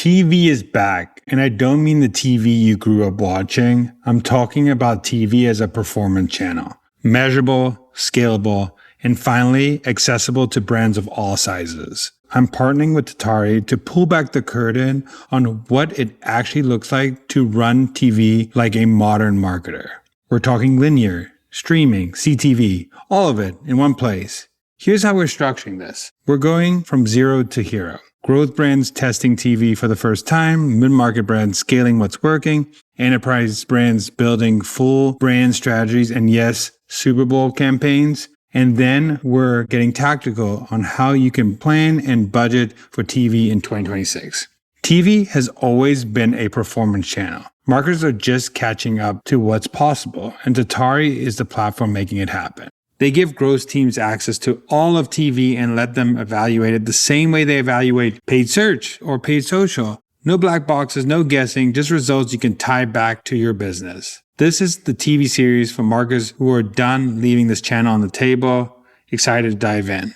TV is back, and I don't mean the TV you grew up watching. I'm talking about TV as a performance channel. Measurable, scalable, and finally accessible to brands of all sizes. I'm partnering with Tatari to pull back the curtain on what it actually looks like to run TV like a modern marketer. We're talking linear, streaming, CTV, all of it in one place. Here's how we're structuring this. We're going from zero to hero. Growth brands testing TV for the first time, mid-market brands scaling what's working, enterprise brands building full brand strategies, and yes, Super Bowl campaigns. And then we're getting tactical on how you can plan and budget for TV in 2026. TV has always been a performance channel. Marketers are just catching up to what's possible, and Tatari is the platform making it happen. They give growth teams access to all of TV and let them evaluate it the same way they evaluate paid search or paid social. No black boxes, no guessing, just results you can tie back to your business. This is the TV series for marketers who are done leaving this channel on the table. Excited to dive in.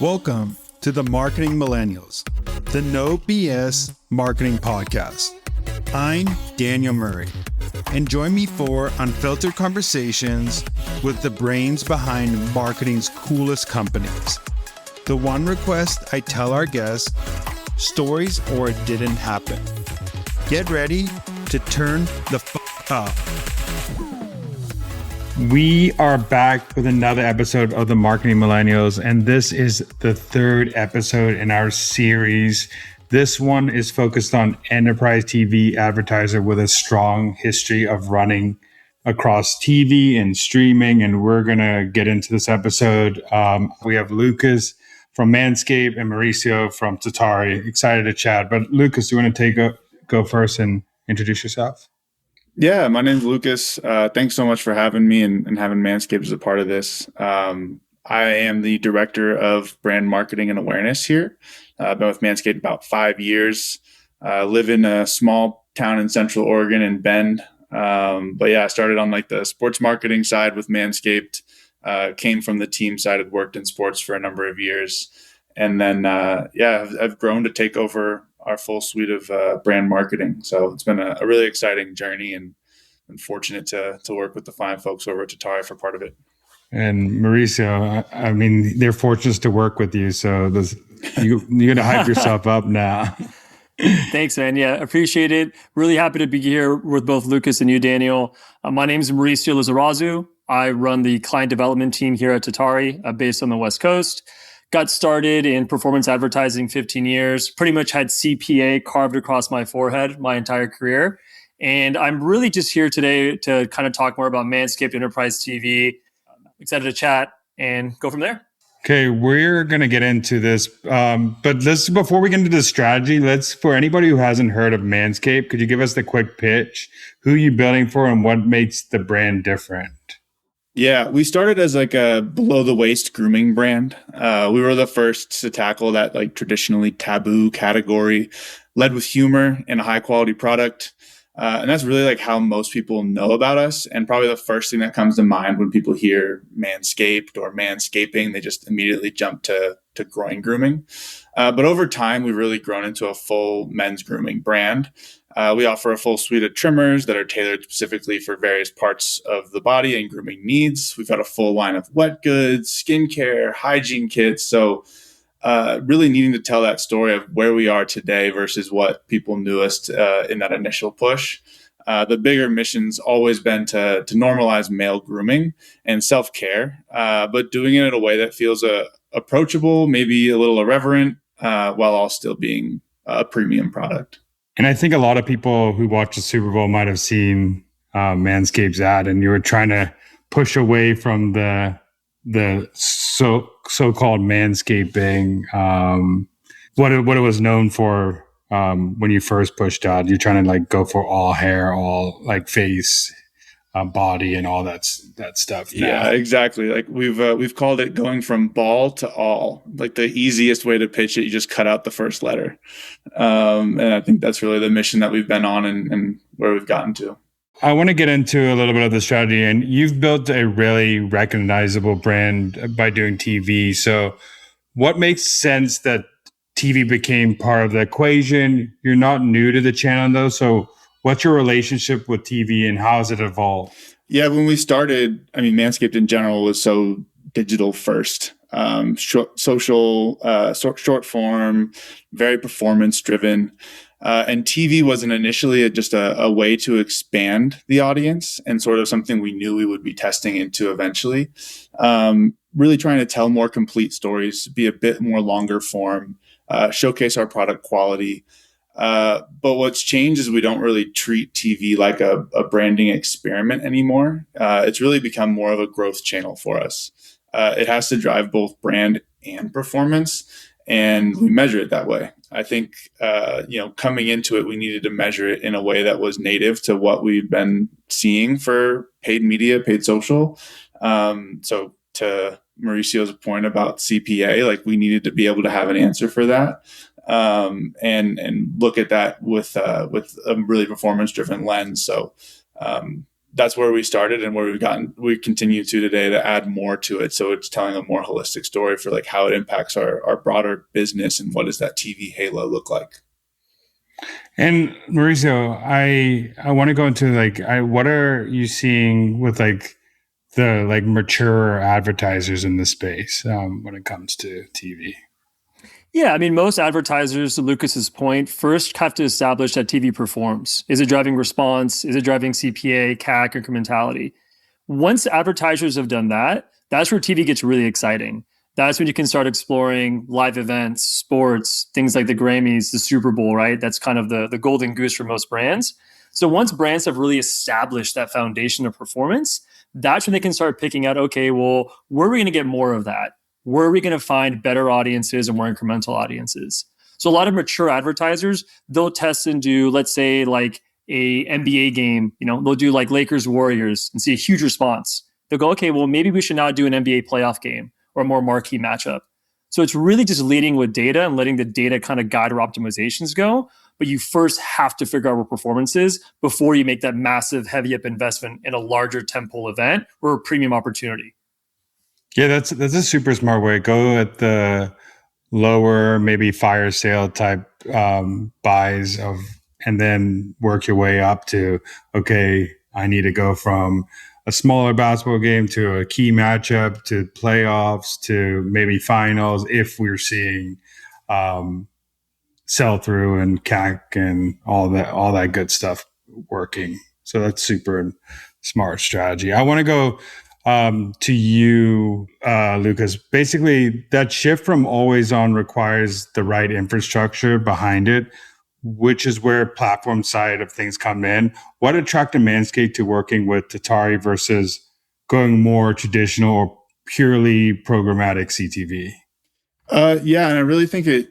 Welcome to the Marketing Millennials, the No BS Marketing Podcast. I'm Daniel Murray, and join me for unfiltered conversations with the brains behind marketing's coolest companies. The one request I tell our guests, stories or it didn't happen. Get ready to turn the up. We are back with another episode of the Marketing Millennials, and this is the third episode in our series. This one is focused on enterprise TV advertiser with a strong history of running across TV and streaming, and we're going to get into this episode. We have Lucas from MANSCAPED and Mauricio from Tatari. Excited to chat. But Lucas, do you want to go first and introduce yourself? Yeah, my name's Lucas. Thanks so much for having me and having MANSCAPED as a part of this. I am the director of brand marketing and awareness here. I've been with MANSCAPED about 5 years. Live in a small town in Central Oregon in Bend. But yeah, I started on like the sports marketing side with MANSCAPED. Came from the team side, had worked in sports for a number of years. And then, I've grown to take over our full suite of brand marketing. So it's been a really exciting journey, and I'm fortunate to work with the fine folks over at Tatari for part of it. And Mauricio, I mean, they're fortunate to work with you. So you're going to hype yourself up now. Thanks, man. Yeah, appreciate it. Really happy to be here with both Lucas and you, Daniel. My name is Mauricio Lizarazu. I run the client development team here at Tatari, based on the West Coast. Got started in performance advertising 15 years, pretty much had CPA carved across my forehead my entire career. And I'm really just here today to kind of talk more about MANSCAPED Enterprise TV. Excited to chat and go from there. Okay, we're going to get into this. But before we get into the strategy, for anybody who hasn't heard of MANSCAPED, could you give us the quick pitch? Who are you building for and what makes the brand different? Yeah, we started as like a below the waist grooming brand. We were the first to tackle that like traditionally taboo category, led with humor and a high quality product. And that's really like how most people know about us. And probably the first thing that comes to mind when people hear MANSCAPED or manscaping, they just immediately jump to groin grooming. But over time, we've really grown into a full men's grooming brand. We offer a full suite of trimmers that are tailored specifically for various parts of the body and grooming needs. We've got a full line of wet goods, skincare, hygiene kits. So really needing to tell that story of where we are today versus what people knew us in that initial push. The bigger mission's always been to normalize male grooming and self-care, but doing it in a way that feels approachable, maybe a little irreverent, while all still being a premium product. And I think a lot of people who watch the Super Bowl might have seen MANSCAPED's ad, and you were trying to push away from the so-called manscaping, what it was known for when you first pushed out. You're trying to like go for all hair, all like face, body, and all that stuff. Now. Yeah, exactly. Like we've called it going from ball to all. Like the easiest way to pitch it, you just cut out the first letter, and I think that's really the mission that we've been on and where we've gotten to. I want to get into a little bit of the strategy, and you've built a really recognizable brand by doing TV. So what makes sense that TV became part of the equation. You're not new to the channel though. So what's your relationship with TV and how has it evolved? Yeah, when we started, I mean, Manscaped in general was so digital first, short form, very performance driven. And TV wasn't initially just a way to expand the audience and sort of something we knew we would be testing into eventually. Really trying to tell more complete stories, be a bit more longer form, showcase our product quality. But what's changed is we don't really treat TV like a branding experiment anymore. It's really become more of a growth channel for us. It has to drive both brand and performance, and we measure it that way. I think, coming into it, we needed to measure it in a way that was native to what we've been seeing for paid media, paid social. So to Mauricio's point about CPA, like we needed to be able to have an answer for that. And look at that with a really performance driven lens. So that's where we started and where we continue to today to add more to it. So it's telling a more holistic story for like how it impacts our broader business and what does that TV halo look like. And Mauricio, I want to go into what are you seeing with the mature advertisers in the space when it comes to TV? Yeah, I mean, most advertisers, to Lucas's point, first have to establish that TV performs. Is it driving response? Is it driving CPA, CAC, incrementality? Once advertisers have done that, that's where TV gets really exciting. That's when you can start exploring live events, sports, things like the Grammys, the Super Bowl, right? That's kind of the golden goose for most brands. So once brands have really established that foundation of performance, that's when they can start picking out, okay, well, where are we going to get more of that? Where are we going to find better audiences and more incremental audiences? So a lot of mature advertisers, they'll test and do, let's say, like a NBA game, they'll do like Lakers Warriors and see a huge response. They'll go, okay, well, maybe we should now do an NBA playoff game or a more marquee matchup. So it's really just leading with data and letting the data kind of guide where optimizations go. But you first have to figure out what performance is before you make that massive heavy up investment in a larger tentpole event or a premium opportunity. Yeah, that's a super smart way. Go at the lower, maybe fire sale type buys and then work your way up to, okay, I need to go from a smaller basketball game to a key matchup to playoffs to maybe finals if we're seeing sell through and CAC and all that good stuff working. So that's super smart strategy. I want to go to you, Lucas. Basically, that shift from always on requires the right infrastructure behind it, which is where platform side of things come in. What attracted Manscaped to working with Tatari versus going more traditional or purely programmatic CTV? Yeah, and I really think it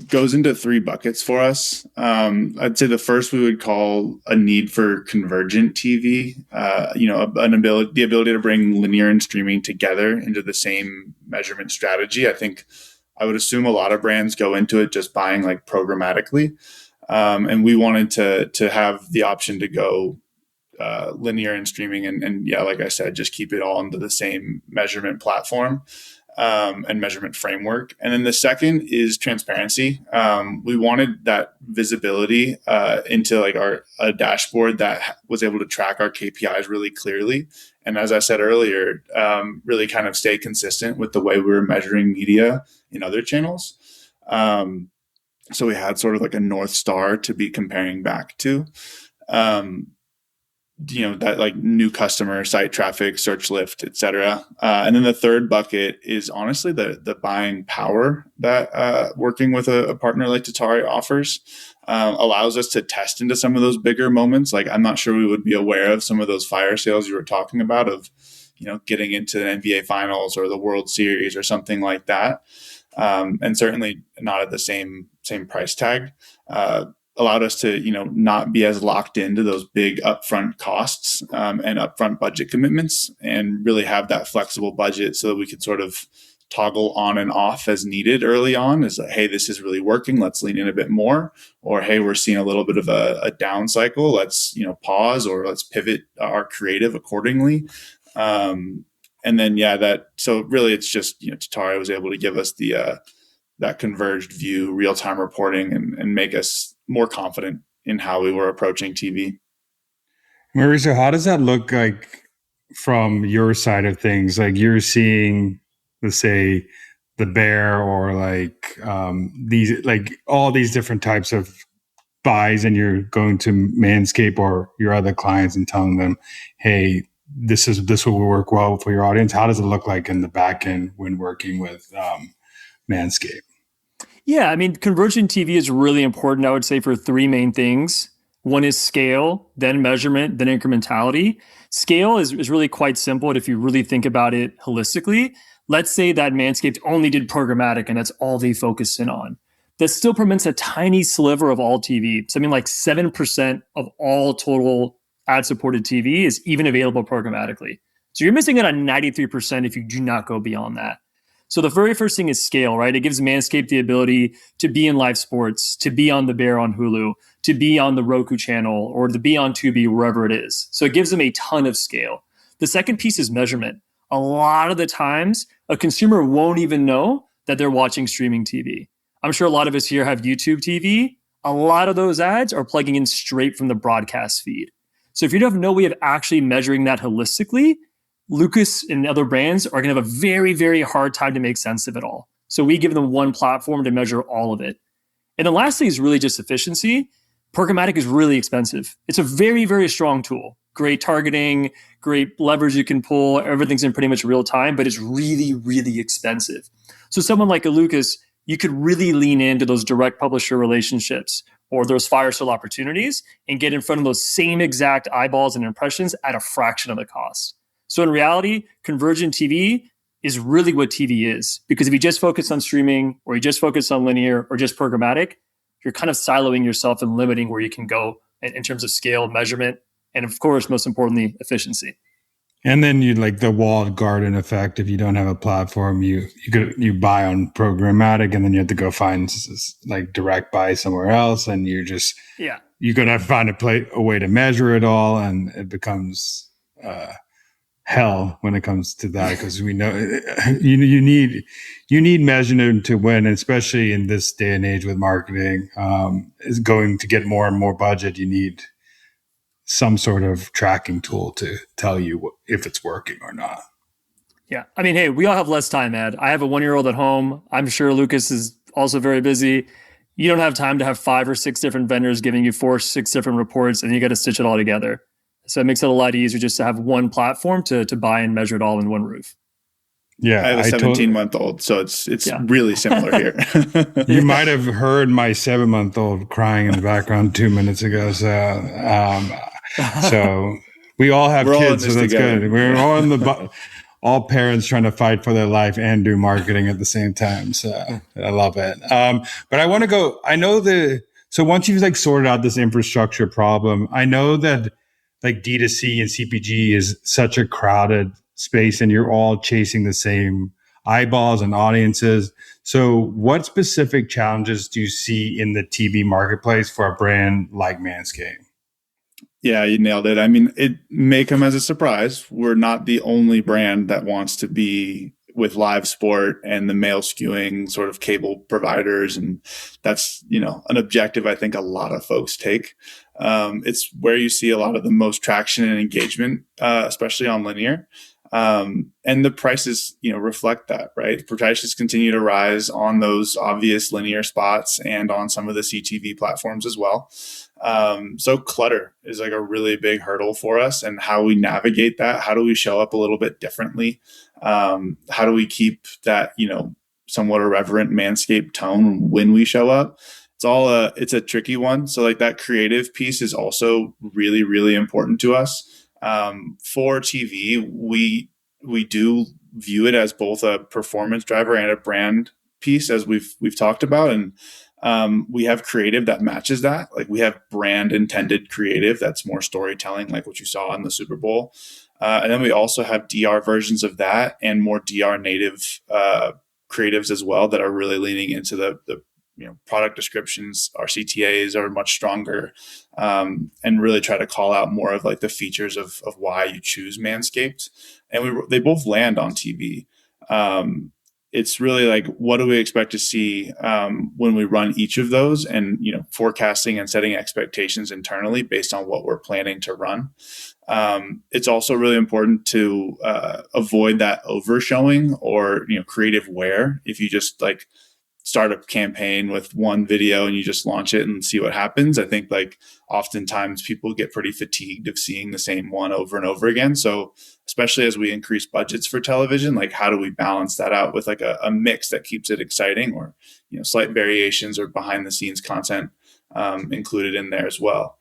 goes into three buckets for us. I'd say the first we would call a need for convergent TV. The ability to bring linear and streaming together into the same measurement strategy. I think I would assume a lot of brands go into it just buying like programmatically, and we wanted to have the option to go linear and streaming, and yeah, like I said, just keep it all into the same measurement platform. And measurement framework. And then the second is transparency. We wanted that visibility into like a dashboard that was able to track our KPIs really clearly. And as I said earlier, really kind of stay consistent with the way we were measuring media in other channels. So we had sort of like a North Star to be comparing back to. That like new customer, site traffic, search lift, et cetera. And then the third bucket is honestly the buying power that working with a partner like Tatari offers. Allows us to test into some of those bigger moments. Like I'm not sure we would be aware of some of those fire sales you were talking about of, getting into the NBA finals or the World Series or something like that. And certainly not at the same price tag. Allowed us to, not be as locked into those big upfront costs and upfront budget commitments, and really have that flexible budget so that we could sort of toggle on and off as needed early on. Is like, hey, this is really working. Let's lean in a bit more. Or hey, we're seeing a little bit of a down cycle. Let's pause or let's pivot our creative accordingly. And then so really it's just Tatari was able to give us the that converged view, real-time reporting, and make us more confident in how we were approaching TV. Mauricio, how does that look like from your side of things? Like you're seeing, let's say, the bear or like these, like all these different types of buys, and you're going to Manscaped or your other clients and telling them, hey, this will work well for your audience. How does it look like in the back end when working with Manscaped? Yeah, I mean, convergent TV is really important, I would say, for three main things. One is scale, then measurement, then incrementality. Scale is really quite simple if you really think about it holistically. Let's say that Manscaped only did programmatic and that's all they focus in on. That still permits a tiny sliver of all TV. Something like 7% of all total ad-supported TV is even available programmatically. So you're missing out on 93% if you do not go beyond that. So the very first thing is scale, right? It gives Manscaped the ability to be in live sports, to be on The Bear on Hulu, to be on the Roku channel, or to be on Tubi, wherever it is. So it gives them a ton of scale. The second piece is measurement. A lot of the times, a consumer won't even know that they're watching streaming TV. I'm sure a lot of us here have YouTube TV. A lot of those ads are plugging in straight from the broadcast feed. So if you don't have no way of actually measuring that holistically, Lucas and other brands are going to have a very, very hard time to make sense of it all. So we give them one platform to measure all of it. And then lastly is really just efficiency. Programmatic is really expensive. It's a very, very strong tool. Great targeting, great levers you can pull. Everything's in pretty much real time, but it's really, really expensive. So someone like a Lucas, you could really lean into those direct publisher relationships or those fire sale opportunities and get in front of those same exact eyeballs and impressions at a fraction of the cost. So in reality, convergent TV is really what TV is. Because if you just focus on streaming or you just focus on linear or just programmatic, you're kind of siloing yourself and limiting where you can go in terms of scale, measurement, and of course, most importantly, efficiency. And then you like the walled garden effect. If you don't have a platform, you buy on programmatic, and then you have to go find like direct buy somewhere else, and you're gonna have to find a way to measure it all, and it becomes hell when it comes to that, because we know you need measurement to win, and especially in this day and age with marketing is going to get more and more budget. You need some sort of tracking tool to tell you if it's working or not. Yeah. I mean, hey, we all have less time, Ed. I have a 1-year-old at home. I'm sure Lucas is also very busy. You don't have time to have 5 or 6 different vendors giving you 4 or 6 different reports, and you got to stitch it all together. So it makes it a lot easier just to have one platform to buy and measure it all in one roof. Yeah, I have a 17-month-old, so it's really similar here. You might have heard my 7-month-old crying in the background 2 minutes ago. So we all have kids, so that's together. Good. We're all all parents trying to fight for their life and do marketing at the same time. So I love it. But I want to go. I know so once you've like sorted out this infrastructure problem, I know that like D2C and CPG is such a crowded space, and you're all chasing the same eyeballs and audiences. So what specific challenges do you see in the TV marketplace for a brand like Manscaped? Yeah, you nailed it. I mean, it may come as a surprise. We're not the only brand that wants to be with live sport and the male skewing sort of cable providers. And that's, an objective I think a lot of folks take. It's where you see a lot of the most traction and engagement, especially on linear. And the prices, reflect that, right? Prices continue to rise on those obvious linear spots and on some of the CTV platforms as well. So clutter is like a really big hurdle for us, and how we navigate that. How do we show up a little bit differently? How do we keep that, somewhat irreverent Manscaped tone when we show up? It's a tricky one. So like that creative piece is also really, really important to us. For TV, we do view it as both a performance driver and a brand piece, as we've talked about. And we have creative that matches that. Like we have brand intended creative that's more storytelling, like what you saw in the Super Bowl. And then we also have DR versions of that and more DR native creatives as well that are really leaning into the product descriptions. Our CTAs are much stronger, and really try to call out more of like the features of why you choose Manscaped. And they both land on TV. it's really like, what do we expect to see when we run each of those, and forecasting and setting expectations internally based on what we're planning to run. It's also really important to avoid that overshowing or creative wear. If you just like start a campaign with one video and you just launch it and see what happens, I think like oftentimes people get pretty fatigued of seeing the same one over and over again. So especially as we increase budgets for television, like how do we balance that out with like a mix that keeps it exciting, or slight variations or behind the scenes content included in there as well.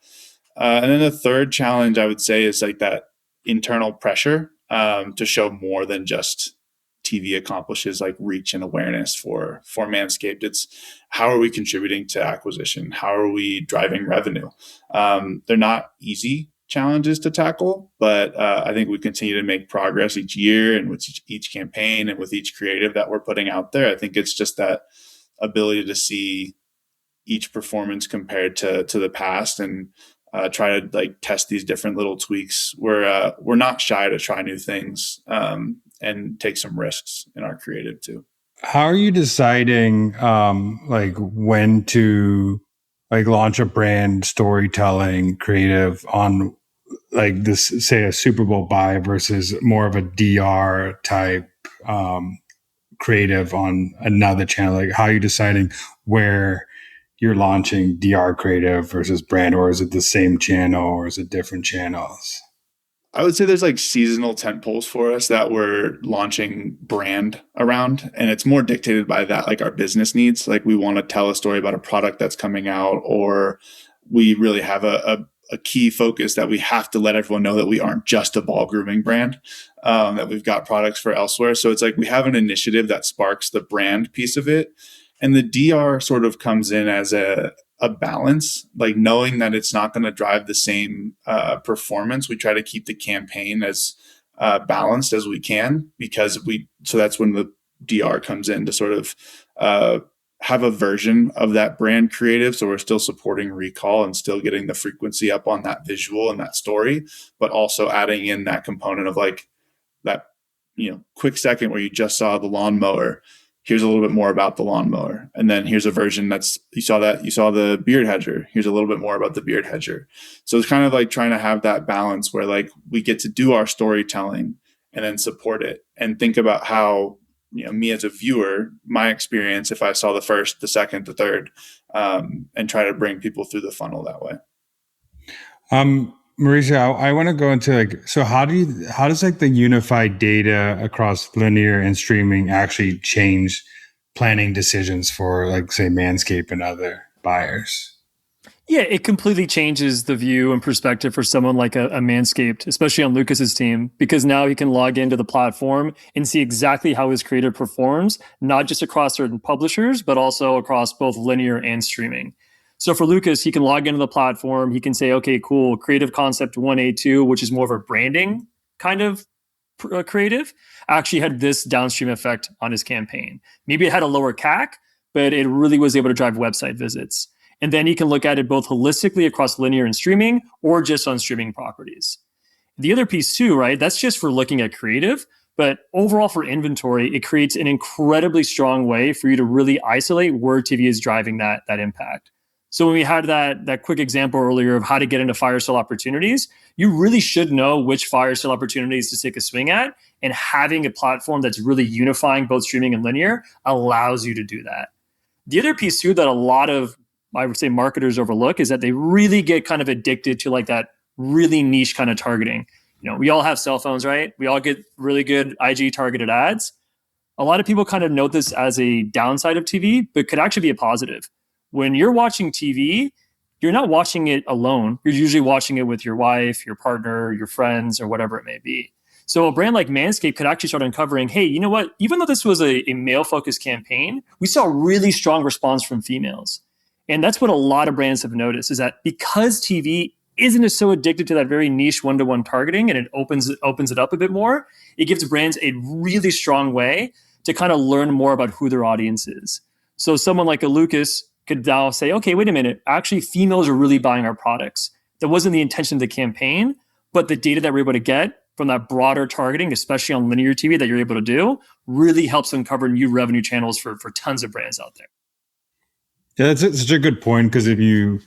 And then the third challenge I would say is like that internal pressure to show more than just TV accomplishes, like reach and awareness for Manscaped. It's how are we contributing to acquisition? How are we driving revenue? They're not easy challenges to tackle, but I think we continue to make progress each year, and with each campaign and with each creative that we're putting out there. I think it's just that ability to see each performance compared to the past, and try to like test these different little tweaks. We're not shy to try new things and take some risks in our creative too. How are you deciding like when to like launch a brand storytelling creative on like this, say a Super Bowl buy versus more of a DR type creative on another channel? Like how are you deciding where you're launching DR creative versus brand, or is it the same channel or is it different channels? I would say there's like seasonal tent poles for us that we're launching brand around, and it's more dictated by that, like our business needs. Like we want to tell a story about a product that's coming out, or we really have a key focus that we have to let everyone know that we aren't just a ball grooming brand, that we've got products for elsewhere. So it's like we have an initiative that sparks the brand piece of it. And the DR sort of comes in as a balance, like knowing that it's not going to drive the same performance. We try to keep the campaign as balanced as we can, so that's when the DR comes in to sort of have a version of that brand creative. So we're still supporting recall and still getting the frequency up on that visual and that story, but also adding in that component of like that, quick second where you just saw the lawnmower. Here's a little bit more about the lawnmower. And then here's a version you saw the beard hedger. Here's a little bit more about the beard hedger. So it's kind of like trying to have that balance where like we get to do our storytelling and then support it and think about how, me as a viewer, my experience, if I saw the first, the second, the third, and try to bring people through the funnel that way. Mauricio, I want to go into like, so how does like the unified data across linear and streaming actually change planning decisions for like say Manscaped and other buyers? Yeah, it completely changes the view and perspective for someone like a Manscaped, especially on Lucas's team, because now he can log into the platform and see exactly how his creative performs, not just across certain publishers, but also across both linear and streaming. So for Lucas, he can log into the platform. He can say, okay, cool, creative concept 1A2, which is more of a branding kind of creative, actually had this downstream effect on his campaign. Maybe it had a lower CAC, but it really was able to drive website visits. And then he can look at it both holistically across linear and streaming, or just on streaming properties. The other piece too, right? That's just for looking at creative. But overall for inventory, it creates an incredibly strong way for you to really isolate where TV is driving that impact. So when we had that quick example earlier of how to get into fire sale opportunities, you really should know which fire sale opportunities to take a swing at. And having a platform that's really unifying both streaming and linear allows you to do that. The other piece too that a lot of, I would say, marketers overlook is that they really get kind of addicted to like that really niche kind of targeting. We all have cell phones, right? We all get really good IG targeted ads. A lot of people kind of note this as a downside of TV, but could actually be a positive. When you're watching TV, you're not watching it alone. You're usually watching it with your wife, your partner, your friends, or whatever it may be. So a brand like Manscaped could actually start uncovering, hey, you know what? Even though this was a male-focused campaign, we saw a really strong response from females. And that's what a lot of brands have noticed, is that because TV isn't so addicted to that very niche one-to-one targeting, and it opens it up a bit more, it gives brands a really strong way to kind of learn more about who their audience is. So someone like a Lucas could now say, okay, wait a minute, actually females are really buying our products. That wasn't the intention of the campaign, but the data that we're able to get from that broader targeting, especially on linear TV that you're able to do, really helps uncover new revenue channels for tons of brands out there. Yeah, that's such a good point, because if you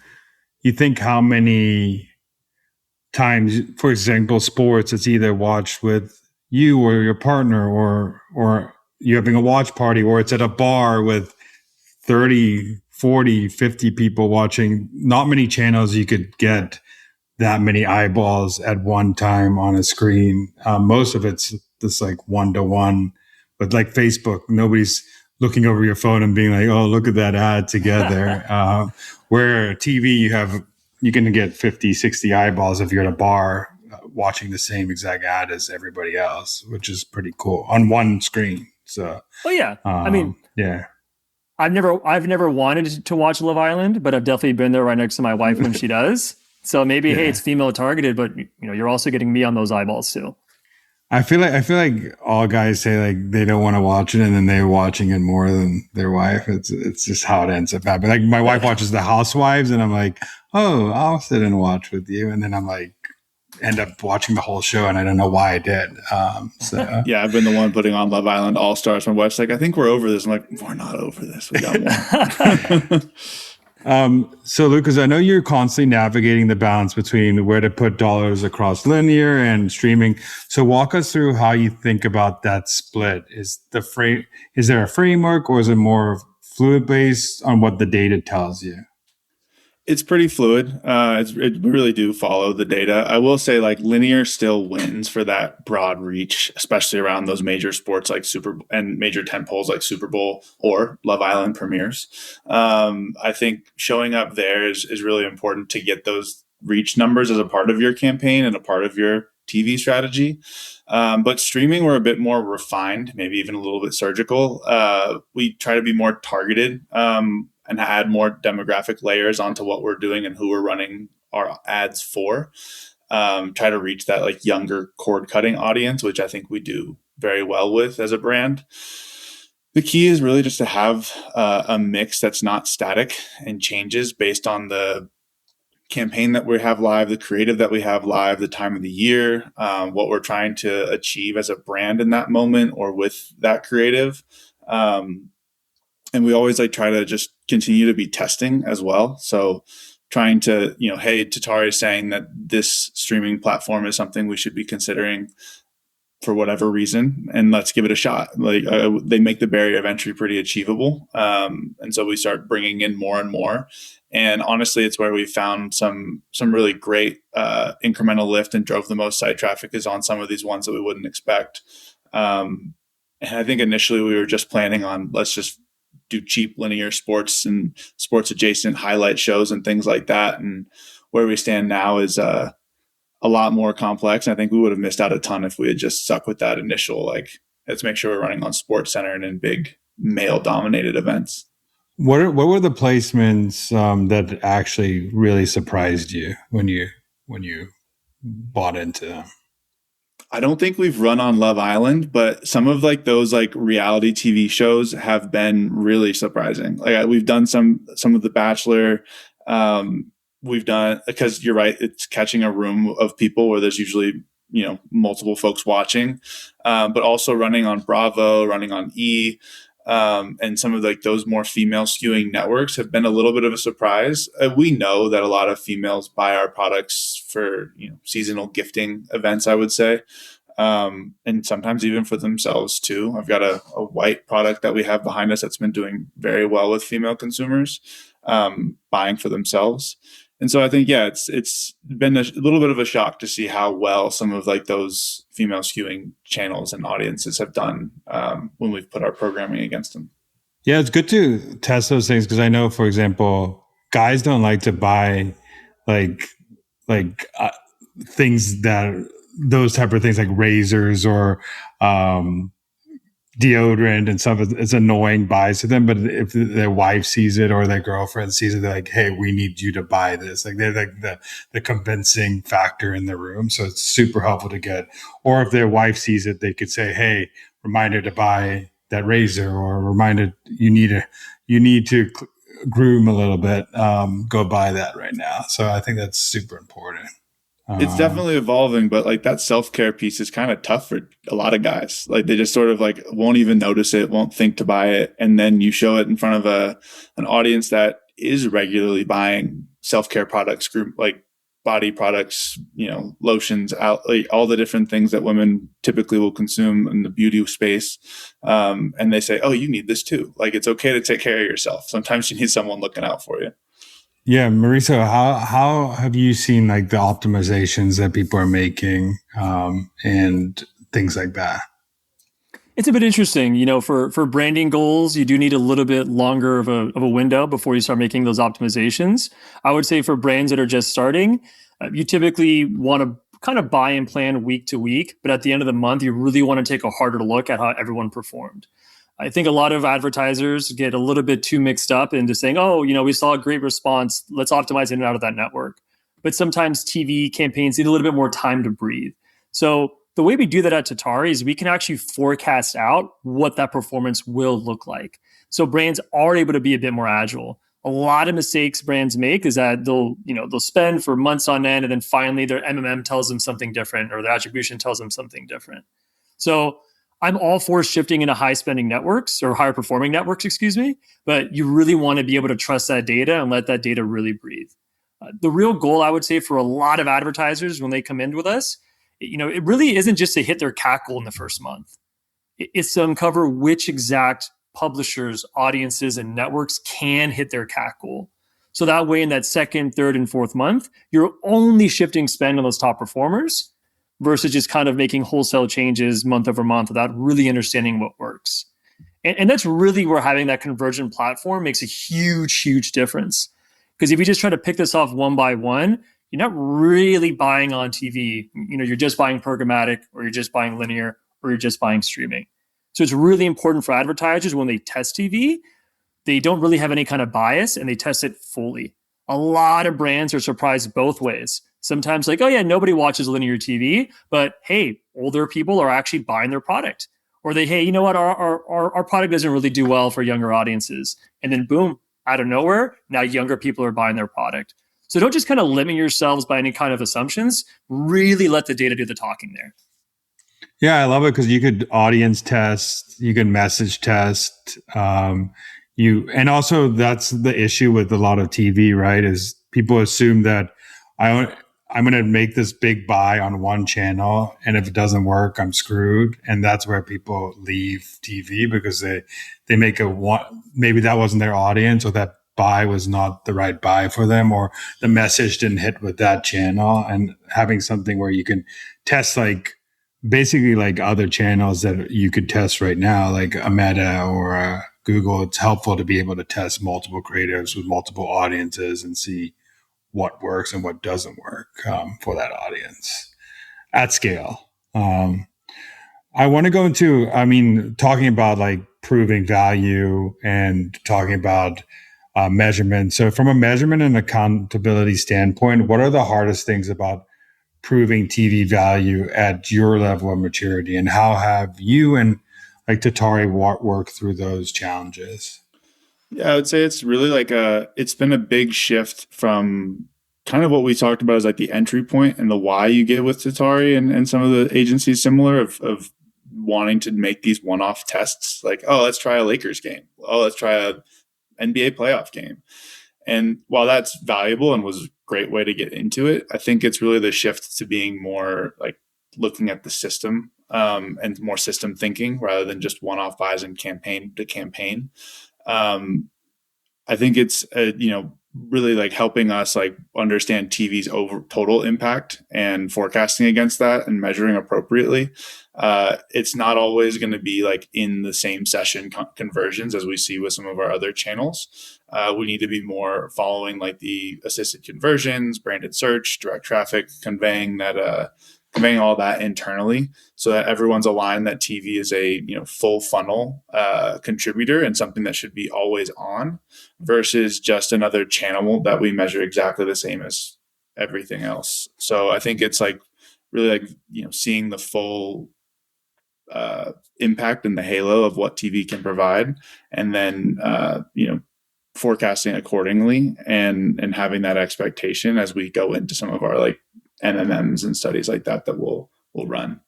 think how many times, for example, sports, it's either watched with you or your partner, or you're having a watch party, or it's at a bar with 30, 40, 50 people watching. Not many channels you could get that many eyeballs at one time on a screen. Most of it's just like one-to-one. But like Facebook, nobody's looking over your phone and being like, oh, look at that ad together. Where TV, you can get 50, 60 eyeballs if you're at a bar watching the same exact ad as everybody else, which is pretty cool on one screen. So, I mean, I've never wanted to watch Love Island, but I've definitely been there right next to my wife when she does. So maybe, hey, it's female targeted, but you're also getting me on those eyeballs too. I feel like all guys say like they don't want to watch it, and then they're watching it more than their wife. It's just how it ends up happening. Like my wife watches The Housewives, and I'm like, oh, I'll sit and watch with you, and then I'm like, end up watching the whole show, and I don't know why I did. Yeah, I've been the one putting on Love Island All Stars. My wife's like, I think we're over this. I'm like, we're not over this. We got more. So Lucas, I know you're constantly navigating the balance between where to put dollars across linear and streaming. So walk us through how you think about that split. Is there a framework, or is it more fluid based on what the data tells you? It's pretty fluid. We really do follow the data. I will say, like, linear still wins for that broad reach, especially around those major sports like and major tentpoles like Super Bowl or Love Island premieres. I think showing up there is really important to get those reach numbers as a part of your campaign and a part of your TV strategy. But streaming, we're a bit more refined, maybe even a little bit surgical. We try to be more targeted, and add more demographic layers onto what we're doing and who we're running our ads for. Try to reach that like younger cord cutting audience, which I think we do very well with as a brand. The key is really just to have a mix that's not static and changes based on the campaign that we have live, the creative that we have live, the time of the year, what we're trying to achieve as a brand in that moment or with that creative. And we always like try to just continue to be testing as well. So trying to, hey, Tatari is saying that this streaming platform is something we should be considering for whatever reason, and let's give it a shot. Like they make the barrier of entry pretty achievable. And so we start bringing in more and more. And honestly, it's where we found some really great incremental lift and drove the most site traffic is on some of these ones that we wouldn't expect. And I think initially we were just planning on, let's just do cheap linear sports and sports adjacent highlight shows and things like that. And where we stand now is a lot more complex. And I think we would have missed out a ton if we had just stuck with that initial, like, let's make sure we're running on Sports Center and in big male dominated events. What were the placements that actually really surprised you when you bought into them? I don't think we've run on Love Island, but some of like those like reality TV shows have been really surprising. Like we've done some of The Bachelor. We've done, because you're right, it's catching a room of people where there's usually, multiple folks watching, but also running on Bravo, running on E. And some of like those more female skewing networks have been a little bit of a surprise. We know that a lot of females buy our products for, seasonal gifting events, I would say. And sometimes even for themselves too. I've got a white product that we have behind us that's been doing very well with female consumers, buying for themselves. And so I think, it's been a little bit of a shock to see how well some of like those female skewing channels and audiences have done when we've put our programming against them. Yeah, it's good to test those things, because I know, for example, guys don't like to buy like things that, those type of things like razors or deodorant and stuff. It's annoying buys to them, but if their wife sees it or their girlfriend sees it, they're like, hey, we need you to buy this. Like they're like the convincing factor in the room. So it's super helpful to get. Or if their wife sees it, they could say, hey, reminder to buy that razor, or reminder you need to groom a little bit. Go buy that right now. So I think that's super important. It's definitely evolving, but like that self-care piece is kind of tough for a lot of guys. Like they just sort of like won't even notice it, won't think to buy it. And then you show it in front of an audience that is regularly buying self-care products, group like body products, lotions, out, like all the different things that women typically will consume in the beauty space. And they say, oh, you need this too. Like it's okay to take care of yourself. Sometimes you need someone looking out for you. Yeah, Mauricio, how have you seen like the optimizations that people are making and things like that? It's a bit interesting, for branding goals, you do need a little bit longer of a window before you start making those optimizations. I would say for brands that are just starting, you typically want to kind of buy and plan week to week, but at the end of the month, you really want to take a harder look at how everyone performed. I think a lot of advertisers get a little bit too mixed up into saying, oh, we saw a great response, let's optimize in and out of that network. But sometimes TV campaigns need a little bit more time to breathe. So the way we do that at Tatari is we can actually forecast out what that performance will look like. So brands are able to be a bit more agile. A lot of mistakes brands make is that they'll spend for months on end, and then finally their MMM tells them something different, or their attribution tells them something different. So I'm all for shifting into high spending networks or higher performing networks, but you really want to be able to trust that data and let that data really breathe. The real goal, I would say, for a lot of advertisers when they come in with us, it really isn't just to hit their CAC goal in the first month. It's to uncover which exact publishers, audiences, and networks can hit their CAC goal. So that way in that second, third, and fourth month, you're only shifting spend on those top performers versus just kind of making wholesale changes month over month without really understanding what works. And that's really where having that convergent platform makes a huge, huge difference. Because if you just try to pick this off one by one, you're not really buying on TV. You're just buying programmatic, or you're just buying linear, or you're just buying streaming. So it's really important for advertisers when they test TV, they don't really have any kind of bias and they test it fully. A lot of brands are surprised both ways. Sometimes like, oh yeah, nobody watches linear TV, but hey, older people are actually buying their product. Or they, hey, you know what, our product doesn't really do well for younger audiences. And then boom, out of nowhere, now younger people are buying their product. So don't just kind of limit yourselves by any kind of assumptions. Really let the data do the talking there. Yeah, I love it because you could audience test, you can message test, and also that's the issue with a lot of TV, right? Is people assume that I'm going to make this big buy on one channel, and if it doesn't work, I'm screwed. And that's where people leave TV because they make maybe that wasn't their audience, or that buy was not the right buy for them, or the message didn't hit with that channel. And having something where you can test basically like other channels that you could test right now, like a Meta or a Google, it's helpful to be able to test multiple creatives with multiple audiences and see what works and what doesn't work for that audience at scale. I want to go into, talking about like proving value and talking about measurement. So from a measurement and accountability standpoint, what are the hardest things about proving TV value at your level of maturity, and how have you and like Tatari worked through those challenges? Yeah, I would say it's really it's been a big shift from kind of what we talked about as like the entry point and the why you get with Tatari and some of the agencies similar of wanting to make these one-off tests. Like, oh, let's try a Lakers game. Oh, let's try a NBA playoff game. And while that's valuable and was a great way to get into it, I think it's really the shift to being more like looking at the system and more system thinking rather than just one-off buys and campaign to campaign. I think it's, really like helping us like understand TV's total impact and forecasting against that and measuring appropriately. It's not always going to be like in the same session conversions as we see with some of our other channels. We need to be more following like the assisted conversions, branded search, direct traffic, conveying all that internally so that everyone's aligned that TV is a full funnel contributor and something that should be always on versus just another channel that we measure exactly the same as everything else. So I think it's like really like seeing the full impact and the halo of what TV can provide, and then forecasting accordingly and having that expectation as we go into some of our like MMMs and studies like that we'll run.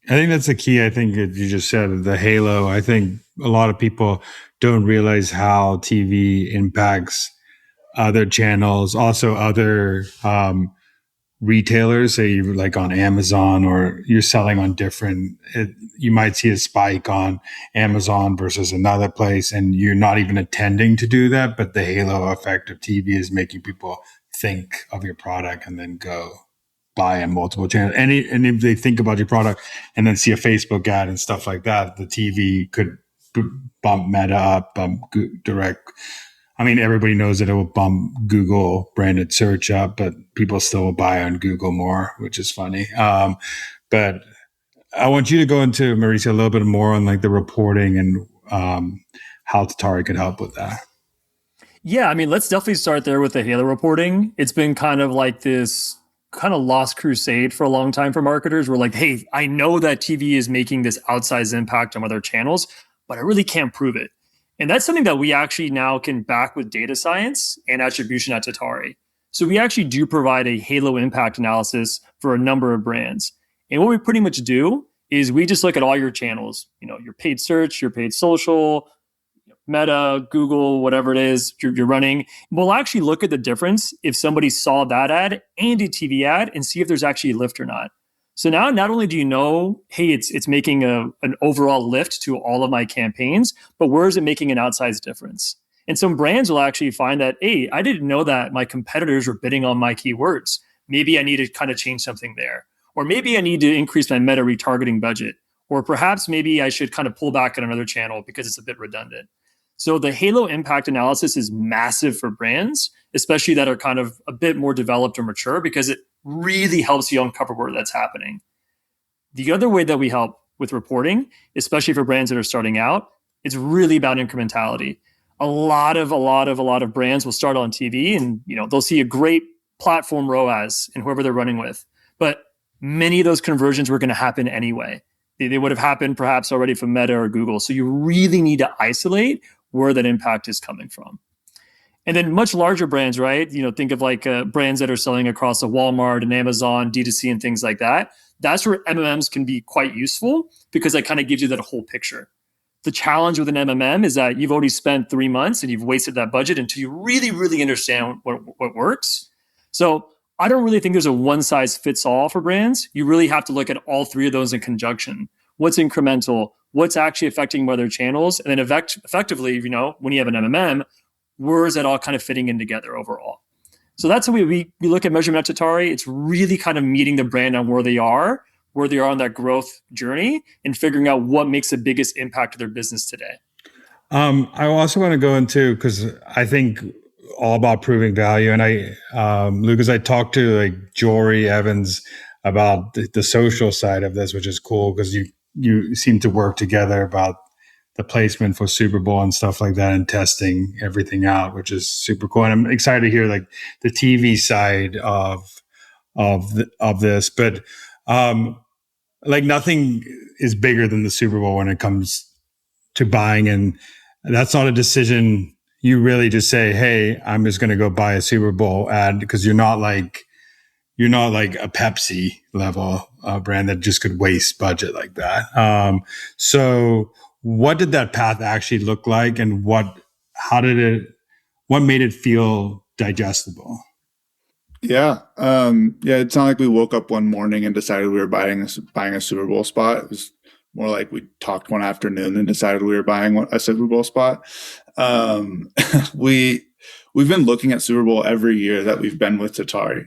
I think that's the key. I think that you just said the halo. I think a lot of people don't realize how TV impacts other channels, also other retailers. Say you like on Amazon or you're selling on different, you might see a spike on Amazon versus another place, and you're not even intending to do that. But the halo effect of TV is making people think of your product and then go buy on multiple channels. And if they think about your product and then see a Facebook ad and stuff like that, the TV could bump Meta up, bump direct. I mean, everybody knows that it will bump Google branded search up, but people still will buy on Google more, which is funny. But I want you to go into, Mauricio, a little bit more on like the reporting and how Tatari could help with that. Yeah, I mean, let's definitely start there with the halo reporting. It's been kind of like this kind of lost crusade for a long time for marketers. We're like, hey, I know that TV is making this outsized impact on other channels, but I really can't prove it. And that's something that we actually now can back with data science and attribution at Tatari. So we actually do provide a halo impact analysis for a number of brands. And what we pretty much do is we just look at all your channels, your paid search, your paid social, Meta, Google, whatever it is you're running. We'll actually look at the difference if somebody saw that ad and a TV ad and see if there's actually a lift or not. So now not only do you know, hey, it's making an overall lift to all of my campaigns, but where is it making an outsized difference? And some brands will actually find that, hey, I didn't know that my competitors were bidding on my keywords. Maybe I need to kind of change something there. Or maybe I need to increase my Meta retargeting budget. Or perhaps maybe I should kind of pull back on another channel because it's a bit redundant. So the halo impact analysis is massive for brands, especially that are kind of a bit more developed or mature, because it really helps you uncover where that's happening. The other way that we help with reporting, especially for brands that are starting out, it's really about incrementality. A lot of brands will start on TV and they'll see a great platform ROAS in whoever they're running with. But many of those conversions were going to happen anyway. They would have happened perhaps already from Meta or Google. So you really need to isolate where that impact is coming from. And then much larger brands, right? Think of like brands that are selling across a Walmart and Amazon, D2C and things like that. That's where MMMs can be quite useful because that kind of gives you that whole picture. The challenge with an MMM is that you've already spent 3 months and you've wasted that budget until you really, really understand what works. So I don't really think there's a one size fits all for brands. You really have to look at all three of those in conjunction. What's incremental? What's actually affecting other channels? And then effectively, when you have an MMM, where is that all kind of fitting in together overall? So that's how we look at measurement at Tatari. It's really kind of meeting the brand on where they are on that growth journey and figuring out what makes the biggest impact to their business today. I also want to go into, because I think all about proving value. And Lucas, I talked to like Jory Evans about the social side of this, which is cool because you seem to work together about the placement for Super Bowl and stuff like that and testing everything out, which is super cool. And I'm excited to hear like the TV side of this, but like nothing is bigger than the Super Bowl when it comes to buying. And that's not a decision you really just say, hey, I'm just going to go buy a Super Bowl ad, because you're not like a Pepsi level brand that just could waste budget like that. So what did that path actually look like, and what made it feel digestible? Yeah. It's not like we woke up one morning and decided we were buying a Super Bowl spot. It was more like we talked one afternoon and decided we were buying a Super Bowl spot. We've been looking at Super Bowl every year that we've been with Tatari.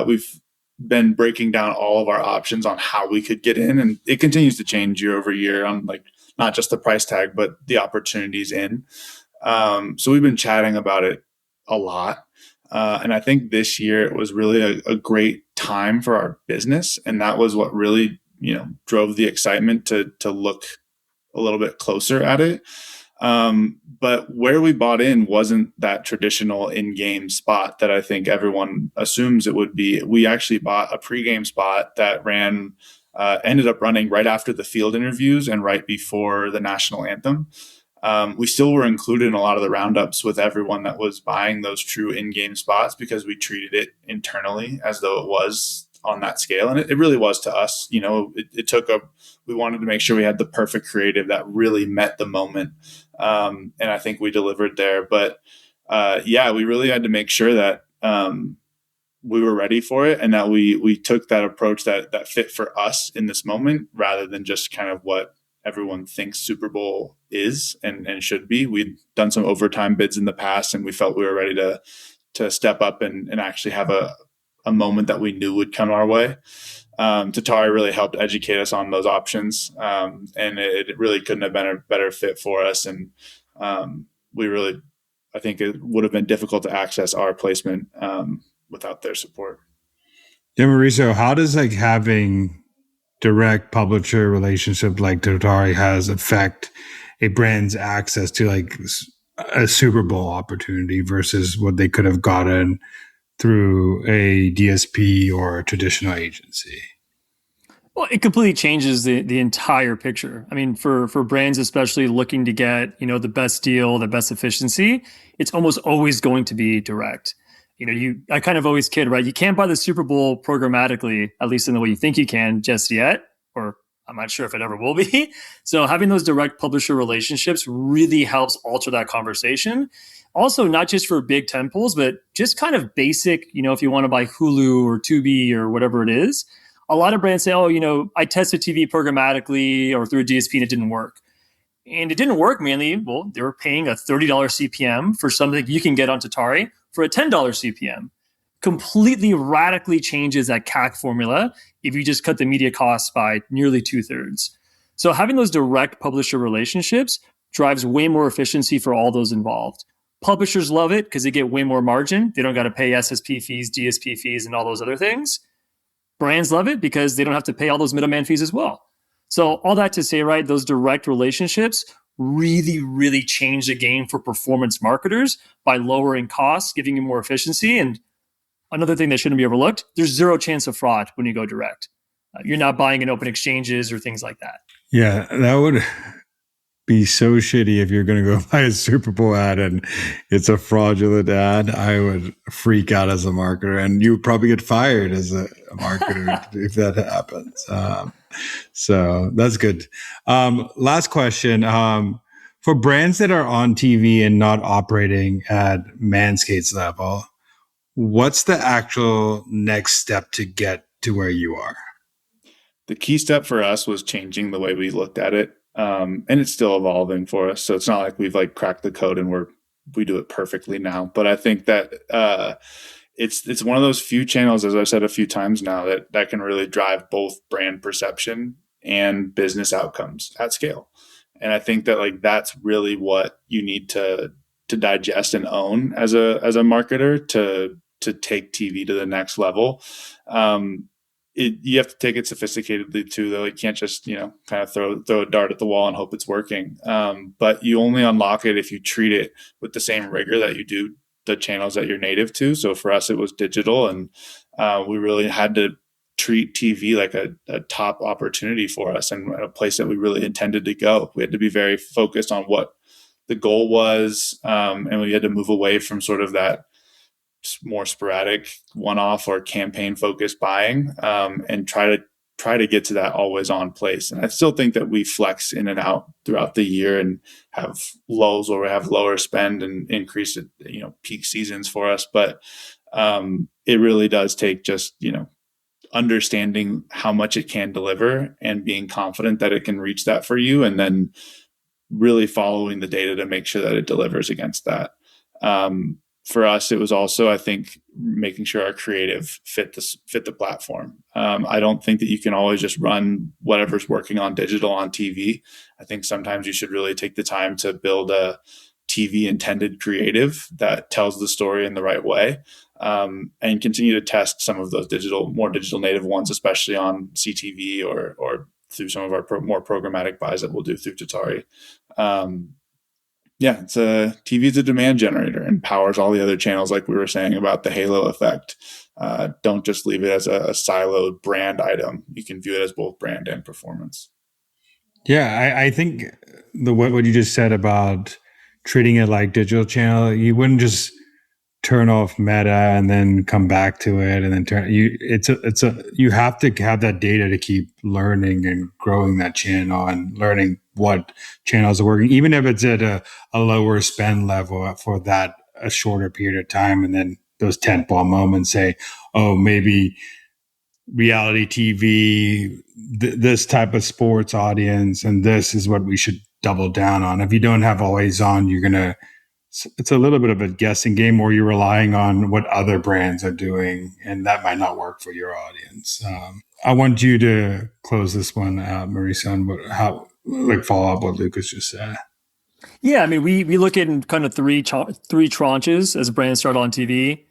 We've been breaking down all of our options on how we could get in, and it continues to change year over year on like not just the price tag, but the opportunities in. So we've been chatting about it a lot. And I think this year it was really a great time for our business. And that was what really, drove the excitement to look a little bit closer at it. But where we bought in wasn't that traditional in-game spot that I think everyone assumes it would be. We actually bought a pre-game spot that ended up running right after the field interviews and right before the national anthem. We still were included in a lot of the roundups with everyone that was buying those true in-game spots because we treated it internally as though it was on that scale. And it really was to us. We wanted to make sure we had the perfect creative that really met the moment. And I think we delivered there. But we really had to make sure that we were ready for it and that we took that approach that fit for us in this moment rather than just kind of what everyone thinks Super Bowl is and should be. We'd done some overtime bids in the past and we felt we were ready to step up and actually have a moment that we knew would come our way. Tatari really helped educate us on those options. And it really couldn't have been a better fit for us. And I think it would have been difficult to access our placement without their support. Yeah, Mauricio, how does having direct publisher relationship like Tatari has affect a brand's access to a Super Bowl opportunity versus what they could have gotten through a DSP or a traditional agency? Well, it completely changes the entire picture. I mean, for brands, especially looking to get, the best deal, the best efficiency, it's almost always going to be direct. I kind of always kid, right? You can't buy the Super Bowl programmatically, at least in the way you think you can just yet, or I'm not sure if it ever will be. So having those direct publisher relationships really helps alter that conversation. Also, not just for big tentpoles, but just kind of basic, if you want to buy Hulu or Tubi or whatever it is. A lot of brands say, I tested TV programmatically or through a DSP and it didn't work. And it didn't work mainly, well, they were paying a $30 CPM for something you can get on Tatari for a $10 CPM. Completely radically changes that CAC formula if you just cut the media costs by nearly 2/3. So having those direct publisher relationships drives way more efficiency for all those involved. Publishers love it because they get way more margin. They don't got to pay SSP fees, DSP fees, and all those other things. Brands love it because they don't have to pay all those middleman fees as well. So all that to say, right, those direct relationships really, really change the game for performance marketers by lowering costs, giving you more efficiency. And another thing that shouldn't be overlooked, there's zero chance of fraud when you go direct. You're not buying in open exchanges or things like that. Yeah, that would be so shitty if you're going to go buy a Super Bowl ad and it's a fraudulent ad. I would freak out as a marketer, and you would probably get fired as a marketer if that happens. So that's good. Last question. For brands that are on TV and not operating at MANSCAPED's level, what's the actual next step to get to where you are? The key step for us was changing the way we looked at it. And it's still evolving for us. So it's not like we've cracked the code and we do it perfectly now. But I think that it's one of those few channels, as I've said a few times now, that can really drive both brand perception and business outcomes at scale. And I think that that's really what you need to digest and own as a marketer to take TV to the next level. You have to take it sophisticatedly too, though. You can't just, kind of throw a dart at the wall and hope it's working. But you only unlock it if you treat it with the same rigor that you do the channels that you're native to. So for us, it was digital, and we really had to treat TV like a top opportunity for us and a place that we really intended to go. We had to be very focused on what the goal was, and we had to move away from sort of that more sporadic one-off or campaign focused buying, and try to get to that always on place. And I still think that we flex in and out throughout the year and have lulls where we have lower spend and increase peak seasons for us. But it really does take just, understanding how much it can deliver and being confident that it can reach that for you, and then really following the data to make sure that it delivers against that. For us, it was also, I think, making sure our creative fit the platform. I don't think that you can always just run whatever's working on digital on TV. I think sometimes you should really take the time to build a TV intended creative that tells the story in the right way, and continue to test some of those more digital native ones, especially on CTV or through some of our more programmatic buys that we'll do through Tatari. TV is a demand generator and powers all the other channels, like we were saying about the halo effect. Don't just leave it as a siloed brand item. You can view it as both brand and performance. Yeah, I think what you just said about treating it like digital channel, you wouldn't just turn off Meta and then come back to it and then you have to have that data to keep learning and growing that channel and learning what channels are working, even if it's at a lower spend level for that a shorter period of time. And then those tentpole moments say, oh, maybe reality TV, this type of sports audience, and this is what we should double down on. If you don't have always on, it's a little bit of a guessing game, or you're relying on what other brands are doing, and that might not work for your audience. I want you to close this one out, Mauricio, on follow up what Lucas just said. Yeah, I mean, we look at in kind of three tranches as brands start on TV: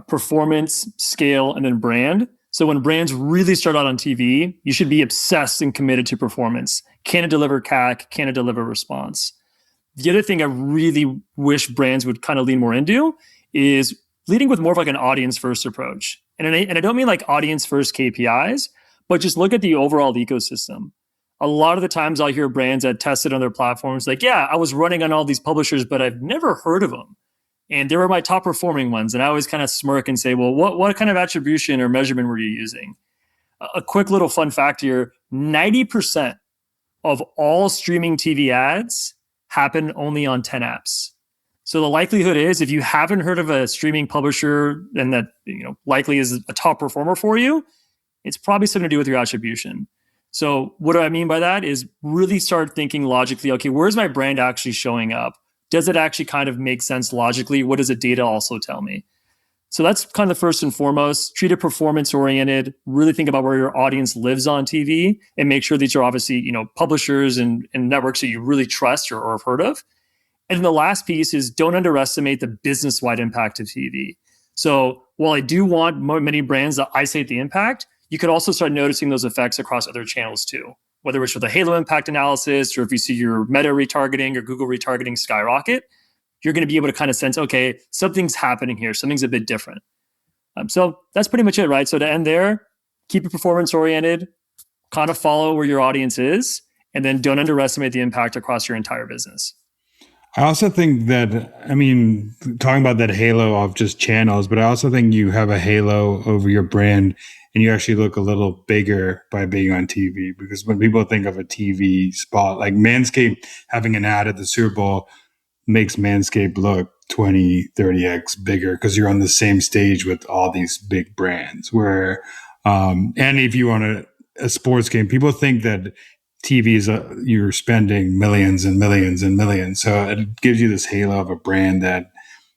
performance, scale, and then brand. So when brands really start out on TV, you should be obsessed and committed to performance. Can it deliver CAC? Can it deliver response? The other thing I really wish brands would kind of lean more into is leading with more of like an audience first approach. And I don't mean like audience first KPIs, but just look at the overall ecosystem. A lot of the times I'll hear brands that tested on their platforms like, yeah, I was running on all these publishers, but I've never heard of them. And they were my top performing ones. And I always kind of smirk and say, well, what kind of attribution or measurement were you using? A quick little fun fact here, 90% of all streaming TV ads happen only on 10 apps. So the likelihood is if you haven't heard of a streaming publisher and that likely is a top performer for you, it's probably something to do with your attribution. So what do I mean by that is really start thinking logically, okay, where's my brand actually showing up? Does it actually kind of make sense logically? What does the data also tell me? So that's kind of first and foremost. Treat it performance oriented. Really think about where your audience lives on TV and make sure these are obviously publishers and networks that you really trust or have heard of. And then the last piece is don't underestimate the business-wide impact of TV. So while I do want many brands to isolate the impact, you could also start noticing those effects across other channels too. Whether it's with a halo impact analysis or if you see your Meta retargeting or Google retargeting skyrocket, you're going to be able to kind of sense, okay, something's happening here. Something's a bit different. So that's pretty much it, right? So to end there, keep it performance oriented, kind of follow where your audience is, and then don't underestimate the impact across your entire business. I also think that, talking about that halo of just channels, but I also think you have a halo over your brand and you actually look a little bigger by being on TV, because when people think of a TV spot, like Manscaped having an ad at the Super Bowl makes Manscaped look 20, 30x bigger because you're on the same stage with all these big brands where, and if you want a sports game, people think that TV is you're spending millions and millions and millions. So it gives you this halo of a brand that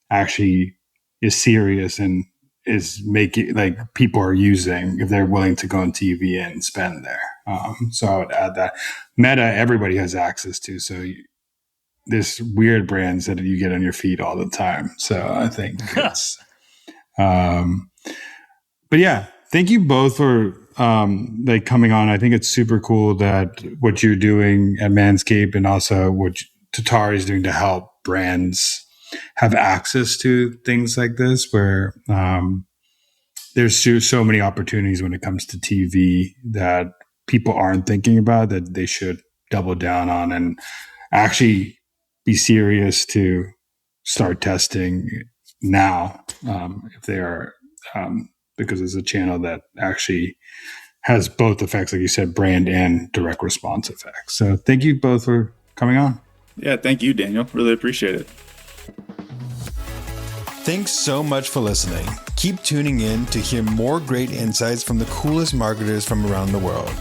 actually is serious and is making like people are using if they're willing to go on TV and spend there. So I would add that Meta, everybody has access to. So there's weird brands that you get on your feed all the time. So I think it's, but yeah, thank you both for coming on. I think it's super cool that what you're doing at Manscaped and also what Tatari is doing to help brands have access to things like this, where there's so many opportunities when it comes to TV that people aren't thinking about that they should double down on and actually be serious to start testing now if they are, because it's a channel that actually has both effects, like you said, brand and direct response effects. So thank you both for coming on. Yeah, thank you, Daniel. Really appreciate it. Thanks so much for listening. Keep tuning in to hear more great insights from the coolest marketers from around the world.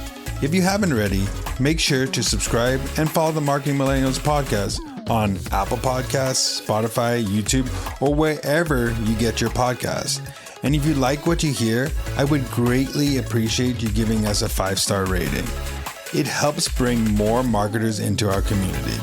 If you haven't already, make sure to subscribe and follow the Marketing Millennials podcast on Apple Podcasts, Spotify, YouTube, or wherever you get your podcasts. And if you like what you hear, I would greatly appreciate you giving us a 5-star rating. It helps bring more marketers into our community.